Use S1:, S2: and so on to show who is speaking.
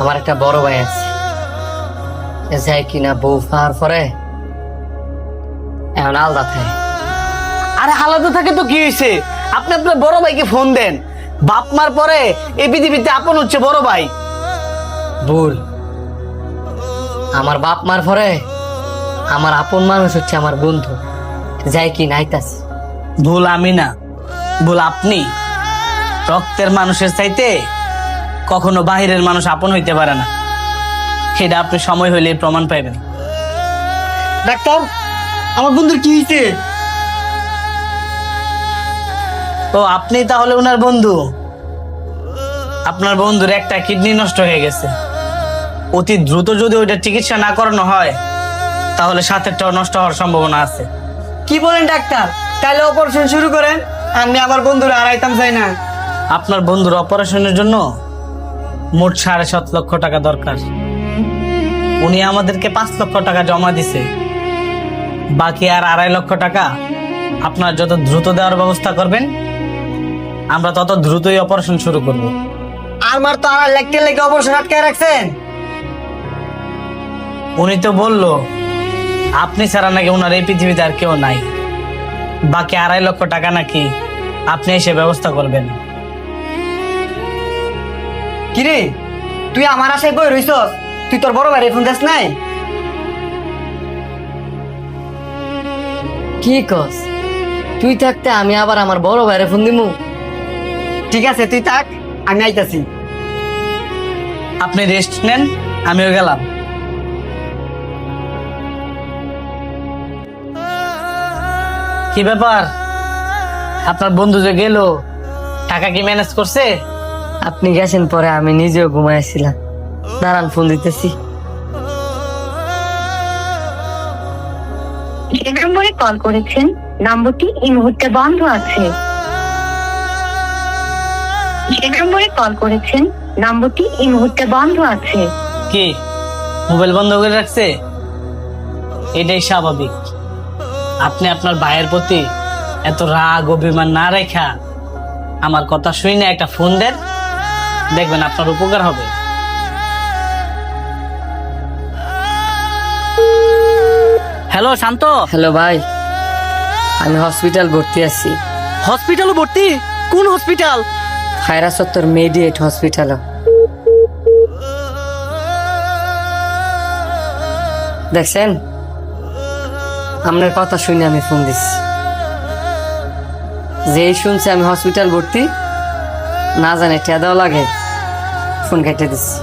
S1: আমার একটা বড় ভাই আছে, যাই কিনা বউ পাওয়ার পরে এখন আলাদা থাকে।
S2: আরে আলাদা থাকে তো কি হয়েছে? আপনি আপনার বড় ভাইকে ফোন দেন। বাপ মার পরে এই পৃথিবীতে আপন হচ্ছে বড় ভাই।
S1: ভুল। আমার বাপ মার পরে আমার আপন মানুষ হচ্ছে আমার বন্ধু, যাই কি নাইতাছে।
S2: ভুল আমি না, ভুল আপনি। রক্তের মানুষের চাইতে কখনো বাহিরের মানুষ আপন হইতে পারে না, সেটা আপনি সময় হইলে প্রমাণ পাইবেন।
S3: ডাক্তার, আমার বন্ধুর কি হয়েছে?
S2: তো আপনি তাহলে ওনার বন্ধু? আপনার বন্ধুর একটা কিডনি নষ্ট হয়ে গেছে। অতি দ্রুত যদি ওইটা চিকিৎসা না করানো হয় তাহলে সাথেরটাও নষ্ট হওয়ার সম্ভাবনা আছে।
S3: কি বলেন ডাক্তার? তাহলে অপারেশন শুরু করেন, আমি আমার বন্ধুর হারাইতাম চাই না।
S2: আপনার বন্ধুর অপারেশনের জন্য মোট 7.5 লক্ষ টাকা দরকার। উনি আমাদেরকে 5 লক্ষ টাকা জমা দিছে, বাকি আর 2.5 লক্ষ টাকা আপনার যত দ্রুত দেওয়ার ব্যবস্থা করবেন আমরা তত দ্রুতই অপারেশন শুরু করব।
S3: আমার তো আর লেখতে লেগে অপারেশন আটকে রাখছেন।
S2: উনি তো বললো আপনি ছাড়া নাকি ওনার এই পৃথিবীতে আর কেউ নাই। বাকি 2.5 লক্ষ টাকা নাকি আপনি এসে ব্যবস্থা করবেন।
S3: কিরে, তুই আমার আশায় বই রইছস? তুই তোর বড় ভাইরে ফোন দিস নাই?
S1: কি কস? তুই থাকতে আমি আবার আমার বড় ভাইরে ফোন দিমু?
S3: ঠিক আছে, তুই থাক, আমি আইতাছি।
S2: আপনি রেস্ট নেন, আমিও গেলাম। কি ব্যাপার, আপনার বন্ধু যে গেল টাকা কি ম্যানেজ করছে?
S1: আপনি গেছেন পরে আমি নিজেও ঘুমাইছিলাম। দাঁড়ান, ফোন দিতেছি।
S4: যে নম্বরে কল করেছেন নম্বরটি এই মুহূর্তে বন্ধ আছে। যে নম্বরে কল করেছেন নম্বরটি এই মুহূর্তে বন্ধ আছে।
S2: কি মোবাইল বন্ধ করে রাখছে? এটাই স্বাভাবিক। আপনি আপনার ভাইয়ের প্রতি এত রাগ অভিমান না রেখা আমার কথা শুনে একটা ফোন দেন, দেখবেন আপনার উপকার হবে। হ্যালো শান্ত।
S1: হ্যালো ভাই, আমি হসপিটাল ভর্তি আছি।
S2: হসপিটালে ভর্তি? কোন হসপিটাল?
S1: খায়রা সত্তর মেডিয়েট হসপিটাল। দেখছেন, আপনার কথা শুনে আমি ফোন দিচ্ছি। যেই শুনছে আমি হসপিটাল ভর্তি, না জানে টেদাও লাগে, ফোন কেটে দিচ্ছি।